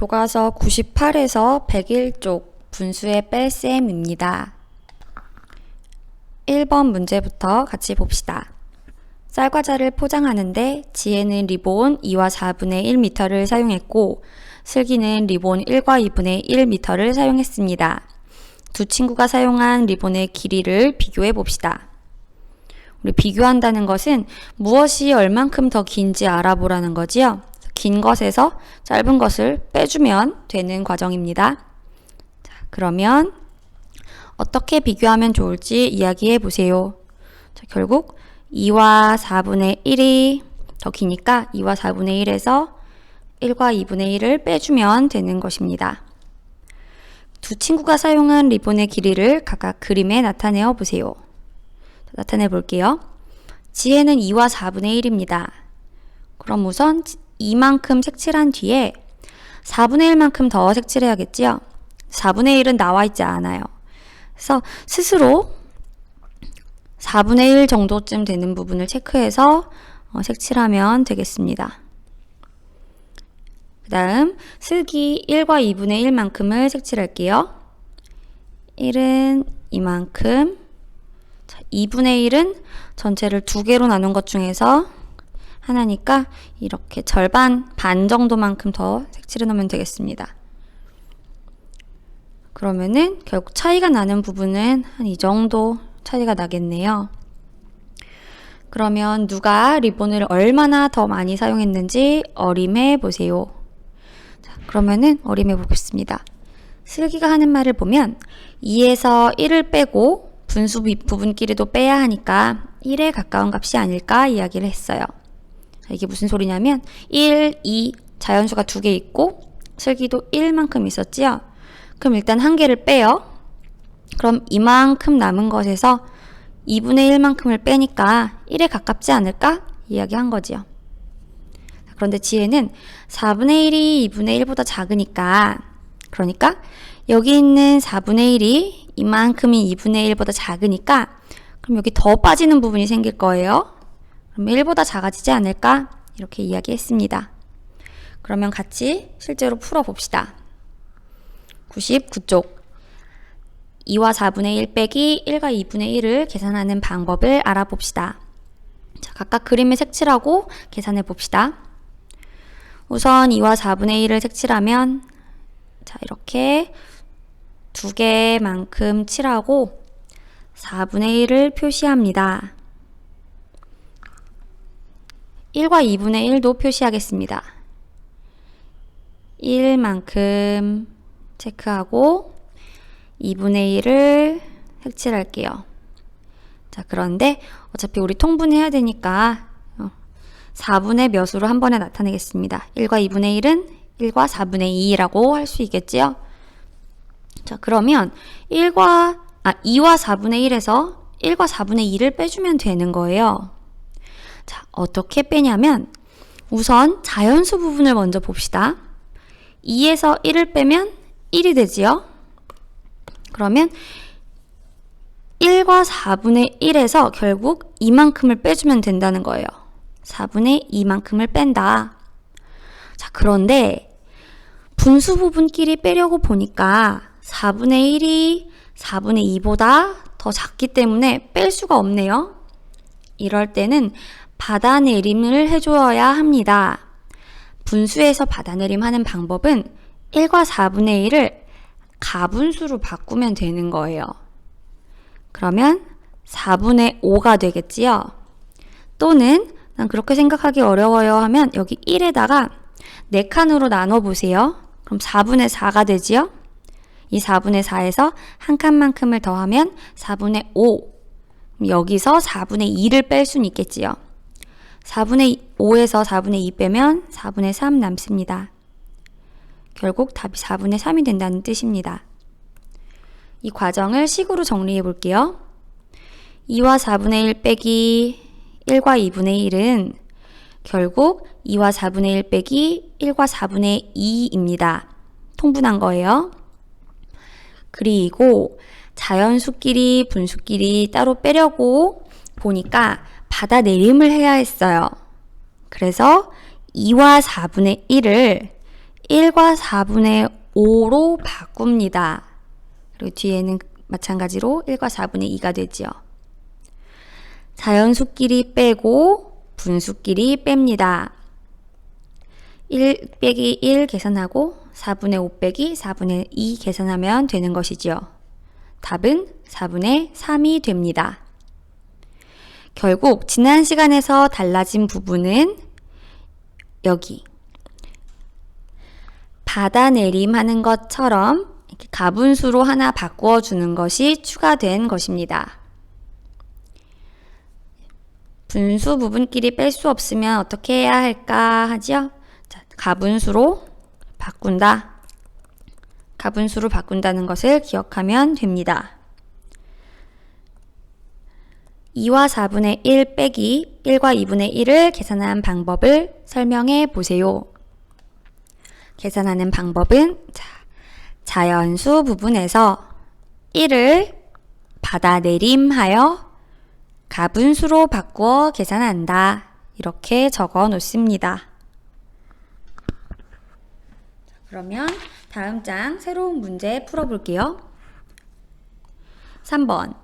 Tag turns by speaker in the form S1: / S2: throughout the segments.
S1: 교과서 98에서 101쪽 분수의 뺄셈입니다. 1번 문제부터 같이 봅시다. 쌀과자를 포장하는데 지혜는 리본 2와 4분의 1m를 사용했고 슬기는 리본 1과 2분의 1m를 사용했습니다. 두 친구가 사용한 리본의 길이를 비교해 봅시다. 우리 비교한다는 것은 무엇이 얼만큼 더 긴지 알아보라는 거지요. 긴 것에서 짧은 것을 빼주면 되는 과정입니다. 자, 그러면 어떻게 비교하면 좋을지 이야기해 보세요. 자, 결국 2와 4분의 1이 더 기니까 2와 4분의 1에서 1과 2분의 1을 빼주면 되는 것입니다. 두 친구가 사용한 리본의 길이를 각각 그림에 나타내어 보세요. 나타내 볼게요. 지혜는 2와 4분의 1입니다. 그럼 우선 이만큼 색칠한 뒤에 4분의 1만큼 더 색칠해야겠지요? 4분의 1은 나와 있지 않아요. 그래서 스스로 4분의 1 정도쯤 되는 부분을 체크해서 색칠하면 되겠습니다. 그 다음 슬기 1과 2분의 1만큼을 색칠할게요. 1은 이만큼, 2분의 1은 전체를 두 개로 나눈 것 중에서 하나니까 이렇게 절반, 반 정도만큼 더 색칠해 놓으면 되겠습니다. 그러면은 결국 차이가 나는 부분은 한 이 정도 차이가 나겠네요. 그러면 누가 리본을 얼마나 더 많이 사용했는지 어림해 보세요. 자, 그러면은 어림해 보겠습니다. 슬기가 하는 말을 보면 2에서 1을 빼고 분수 부분끼리도 빼야 하니까 1에 가까운 값이 아닐까 이야기를 했어요. 이게 무슨 소리냐면 1, 2 자연수가 두 개 있고 슬기도 1만큼 있었지요. 그럼 일단 한 개를 빼요. 그럼 이만큼 남은 것에서 2분의 1만큼을 빼니까 1에 가깝지 않을까? 이야기한 거지요. 그런데 지혜는 4분의 1이 2분의 1보다 작으니까, 그러니까 여기 있는 4분의 1이 이만큼이 2분의 1보다 작으니까 그럼 여기 더 빠지는 부분이 생길 거예요. 그럼 1보다 작아지지 않을까? 이렇게 이야기했습니다. 그러면 같이 실제로 풀어봅시다. 99쪽 2와 4분의 1 빼기 1과 2분의 1을 계산하는 방법을 알아봅시다. 자, 각각 그림을 색칠하고 계산해 봅시다. 우선 2와 4분의 1을 색칠하면 자, 이렇게 두 개만큼 칠하고 4분의 1을 표시합니다. 1과 2분의 1도 표시하겠습니다. 1만큼 체크하고 2분의 1을 색칠할게요. 자, 그런데 어차피 우리 통분해야 되니까 4분의 몇으로 한 번에 나타내겠습니다. 1과 2분의 1은 1과 4분의 2라고 할 수 있겠지요? 자, 그러면 2와 4분의 1에서 1과 4분의 2를 빼주면 되는 거예요. 자, 어떻게 빼냐면 우선 자연수 부분을 먼저 봅시다. 2에서 1을 빼면 1이 되지요? 그러면 1과 4분의 1에서 결국 이만큼을 빼주면 된다는 거예요. 4분의 2만큼을 뺀다. 자, 그런데 분수 부분끼리 빼려고 보니까 4분의 1이 4분의 2보다 더 작기 때문에 뺄 수가 없네요. 이럴 때는 받아내림을 해줘야 합니다. 분수에서 받아내림 하는 방법은 1과 4분의 1을 가분수로 바꾸면 되는 거예요. 그러면 4분의 5가 되겠지요? 또는 난 그렇게 생각하기 어려워요 하면 여기 1에다가 4칸으로 나눠보세요. 그럼 4분의 4가 되지요? 이 4분의 4에서 한 칸만큼을 더하면 4분의 5. 여기서 4분의 2를 뺄 수는 있겠지요. 4분의 5에서 4분의 2 빼면 4분의 3 남습니다. 결국 답이 4분의 3이 된다는 뜻입니다. 이 과정을 식으로 정리해 볼게요. 2와 4분의 1 빼기 1과 2분의 1은 결국 2와 4분의 1 빼기 1과 4분의 2입니다. 통분한 거예요. 그리고 자연수끼리 분수끼리 따로 빼려고 보니까 받아내림을 해야 했어요. 그래서 2와 4분의 1을 1과 4분의 5로 바꿉니다. 그리고 뒤에는 마찬가지로 1과 4분의 2가 되지요. 자연수끼리 빼고 분수끼리 뺍니다. 1 빼기 1 계산하고 4분의 5 빼기 4분의 2 계산하면 되는 것이지요. 답은 4분의 3이 됩니다. 결국 지난 시간에서 달라진 부분은 여기 받아내림하는 것처럼 이렇게 가분수로 하나 바꾸어 주는 것이 추가된 것입니다. 분수 부분끼리 뺄 수 없으면 어떻게 해야 할까 하지요? 자, 가분수로 바꾼다. 가분수로 바꾼다는 것을 기억하면 됩니다. 2와 4분의 1 빼기 1과 2분의 1을 계산한 방법을 설명해 보세요. 계산하는 방법은 자연수 부분에서 1을 받아내림하여 가분수로 바꾸어 계산한다. 이렇게 적어 놓습니다. 그러면 다음 장 새로운 문제 풀어볼게요. 3번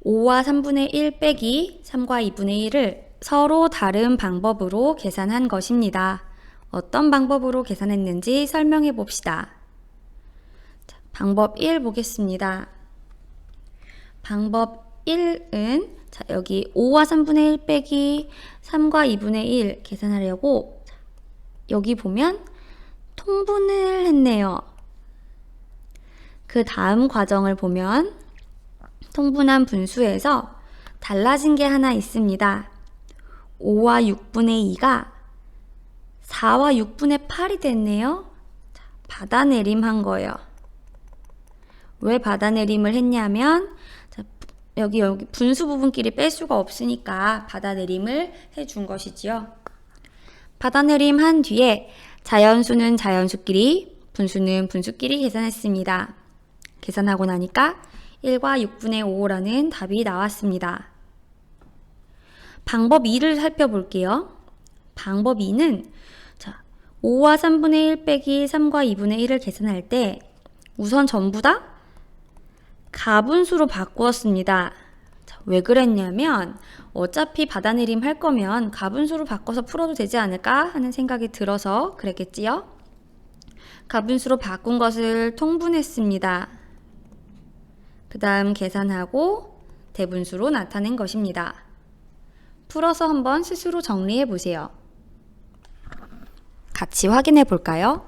S1: 5와 3분의 1 빼기 3과 2분의 1을 서로 다른 방법으로 계산한 것입니다. 어떤 방법으로 계산했는지 설명해 봅시다. 자, 방법 1 보겠습니다. 방법 1은 여기 5와 3분의 1 빼기 3과 2분의 1 계산하려고 여기 보면 통분을 했네요. 그 다음 과정을 보면 통분한 분수에서 달라진 게 하나 있습니다. 5와 6분의 2가 4와 6분의 8이 됐네요. 받아내림 한 거예요. 왜 받아내림을 했냐면 여기 분수 부분끼리 뺄 수가 없으니까 받아내림을 해준 것이지요. 받아내림 한 뒤에 자연수는 자연수끼리, 분수는 분수끼리 계산했습니다. 계산하고 나니까 1과 6분의 5라는 답이 나왔습니다. 방법 2를 살펴볼게요. 방법 2는 5와 3분의 1 빼기 3과 2분의 1을 계산할 때 우선 전부 다 가분수로 바꾸었습니다. 왜 그랬냐면 어차피 받아내림 할 거면 가분수로 바꿔서 풀어도 되지 않을까 하는 생각이 들어서 그랬겠지요. 가분수로 바꾼 것을 통분했습니다. 그 다음 계산하고 대분수로 나타낸 것입니다. 풀어서 한번 스스로 정리해 보세요. 같이 확인해 볼까요?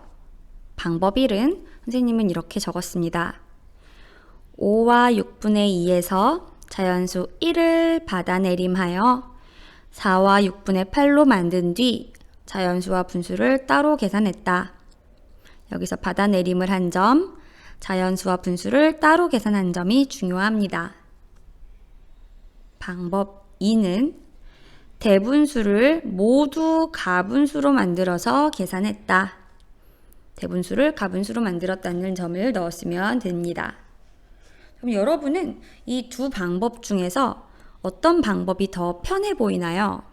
S1: 방법 1은 선생님은 이렇게 적었습니다. 5와 6분의 2에서 자연수 1을 받아내림하여 4와 6분의 8로 만든 뒤 자연수와 분수를 따로 계산했다. 여기서 받아내림을 한 점, 자연수와 분수를 따로 계산한 점이 중요합니다. 방법 2는 대분수를 모두 가분수로 만들어서 계산했다. 대분수를 가분수로 만들었다는 점을 넣었으면 됩니다. 그럼 여러분은 이 두 방법 중에서 어떤 방법이 더 편해 보이나요?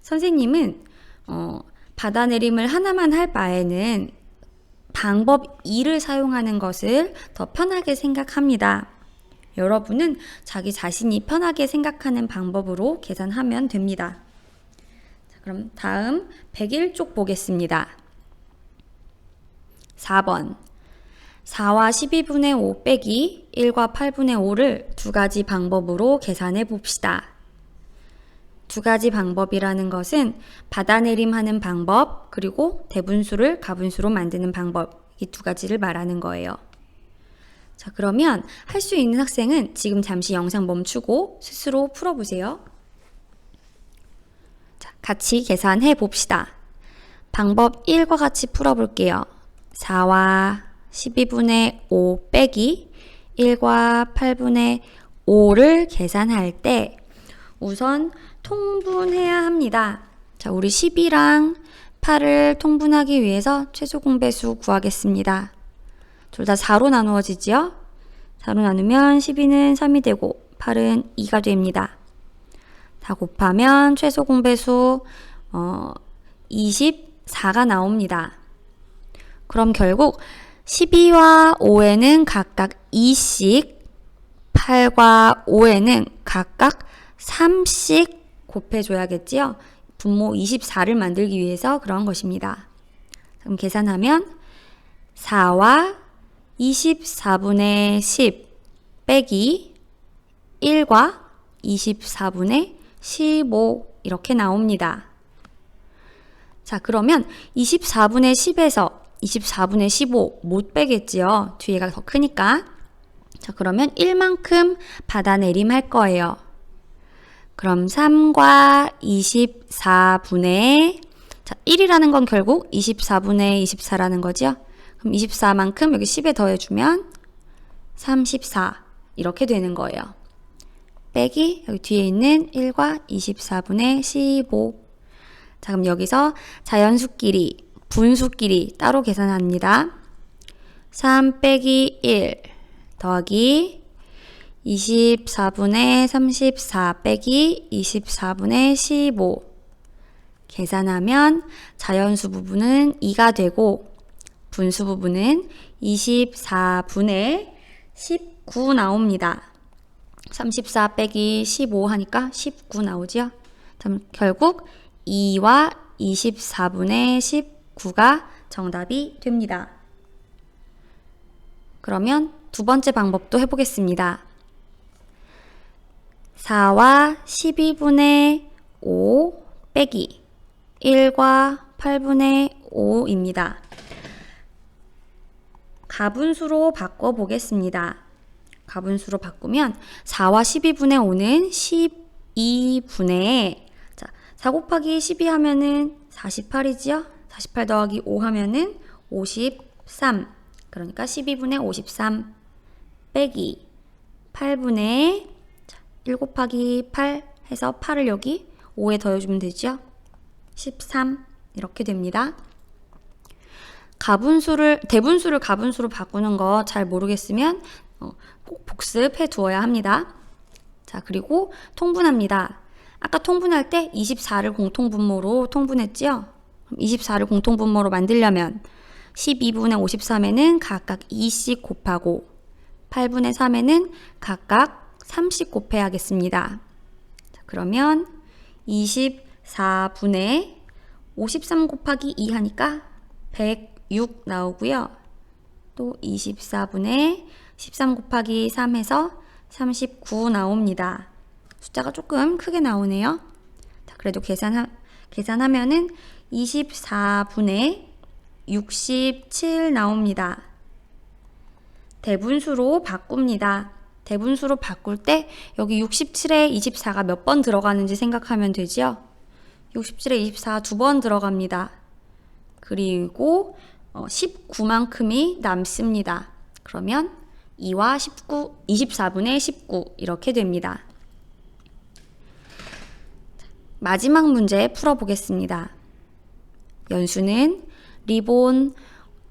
S1: 선생님은 받아내림을 하나만 할 바에는 방법 2를 사용하는 것을 더 편하게 생각합니다. 여러분은 자기 자신이 편하게 생각하는 방법으로 계산하면 됩니다. 자, 그럼 다음 101쪽 보겠습니다. 4번 4와 12분의 5 빼기 1과 8분의 5를 두 가지 방법으로 계산해 봅시다. 두 가지 방법이라는 것은 받아내림하는 방법 그리고 대분수를 가분수로 만드는 방법 이 두 가지를 말하는 거예요. 자, 그러면 할 수 있는 학생은 지금 잠시 영상 멈추고 스스로 풀어보세요. 자, 같이 계산해 봅시다. 방법 1과 같이 풀어볼게요. 4와 12분의 5 빼기 1과 8분의 5를 계산할 때 우선 통분해야 합니다. 자, 우리 10이랑 8을 통분하기 위해서 최소 공배수 구하겠습니다. 둘 다 4로 나누어지지요? 4로 나누면 12는 3이 되고 8은 2가 됩니다. 다 곱하면 최소 공배수 20 4가 나옵니다. 그럼 결국 12와 5에는 각각 2씩, 8과 5에는 각각 3씩 곱해줘야겠지요? 분모 24를 만들기 위해서 그런 것입니다. 그럼 계산하면 4와 24분의 10 빼기 1과 24분의 15 이렇게 나옵니다. 자, 그러면 24분의 10에서 24분의 15 못 빼겠지요? 뒤에가 더 크니까. 자, 그러면 1만큼 받아내림할 거예요. 그럼 3과 24분의, 자, 1이라는 건 결국 24분의 24라는 거죠. 그럼 24만큼 여기 10에 더해주면 34 이렇게 되는 거예요. 빼기 여기 뒤에 있는 1과 24분의 15. 자, 그럼 여기서 자연수끼리, 분수끼리 따로 계산합니다. 3 빼기 1 더하기 24분의 34 빼기 24분의 15. 계산하면 자연수 부분은 2가 되고 분수 부분은 24분의 19 나옵니다. 34 빼기 15 하니까 19 나오죠. 결국 2와 24분의 19가 정답이 됩니다. 그러면 두 번째 방법도 해보겠습니다. 4와 12분의 5 빼기 1과 8분의 5입니다. 가분수로 바꿔보겠습니다. 가분수로 바꾸면 4와 12분의 5는 12분의, 자, 4 곱하기 12 하면은 48이지요? 48 더하기 5 하면은 53. 그러니까 12분의 53 빼기 8분의, 자, 1 곱하기 8 해서 8을 여기 5에 더해주면 되죠? 13 이렇게 됩니다. 대분수를 가분수로 바꾸는 거 잘 모르겠으면 꼭 복습해 두어야 합니다. 자, 그리고 통분합니다. 아까 통분할 때 24를 공통분모로 통분했지요? 24를 공통분모로 만들려면 12분의 53에는 각각 2씩 곱하고 8분의 3에는 각각 3씩 곱해야겠습니다. 자, 그러면 24분의 53 곱하기 2 하니까 106 나오고요. 또 24분의 13 곱하기 3 해서 39 나옵니다. 숫자가 조금 크게 나오네요. 자, 그래도 계산하면은 24분의 67 나옵니다. 대분수로 바꿉니다. 대분수로 바꿀 때 여기 67에 24가 몇 번 들어가는지 생각하면 되죠? 67에 24 두 번 들어갑니다. 그리고 19만큼이 남습니다. 그러면 2와 19, 24분의 19 이렇게 됩니다. 마지막 문제 풀어보겠습니다. 연수는 리본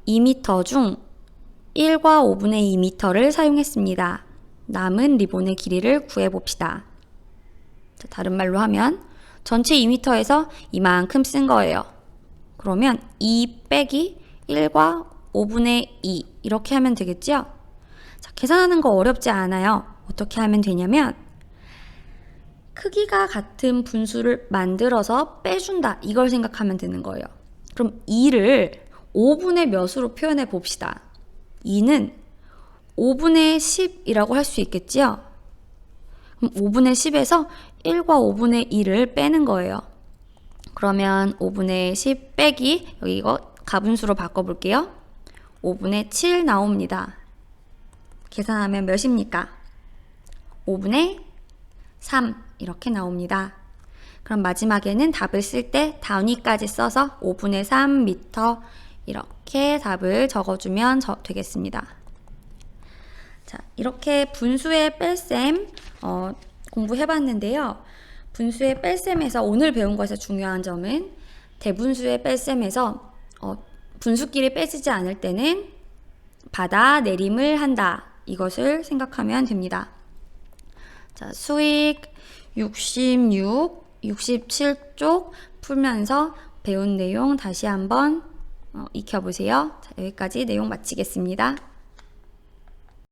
S1: 2m 중 1과 5분의 2m를 사용했습니다. 남은 리본의 길이를 구해봅시다. 자, 다른 말로 하면 전체 2m에서 이만큼 쓴 거예요. 그러면 2 빼기 1과 5분의 2 이렇게 하면 되겠죠? 자, 계산하는 거 어렵지 않아요. 어떻게 하면 되냐면 크기가 같은 분수를 만들어서 빼준다 이걸 생각하면 되는 거예요. 그럼 2를 5분의 몇으로 표현해 봅시다. 2는 5분의 10이라고 할 수 있겠지요? 그럼 5분의 10에서 1과 5분의 2를 빼는 거예요. 그러면 5분의 10 빼기, 여기 이거 가분수로 바꿔볼게요. 5분의 7 나옵니다. 계산하면 몇입니까? 5분의 3 이렇게 나옵니다. 그럼 마지막에는 답을 쓸 때 단위까지 써서 5분의 3m 이렇게 답을 적어주면 되겠습니다. 자, 이렇게 분수의 뺄셈 공부해봤는데요. 분수의 뺄셈에서 오늘 배운 것에서 중요한 점은 대분수의 뺄셈에서 분수끼리 빼지지 않을 때는 받아내림을 한다. 이것을 생각하면 됩니다. 자, 수익 66, 67쪽 풀면서 배운 내용 다시 한번 익혀보세요. 자, 여기까지 내용 마치겠습니다.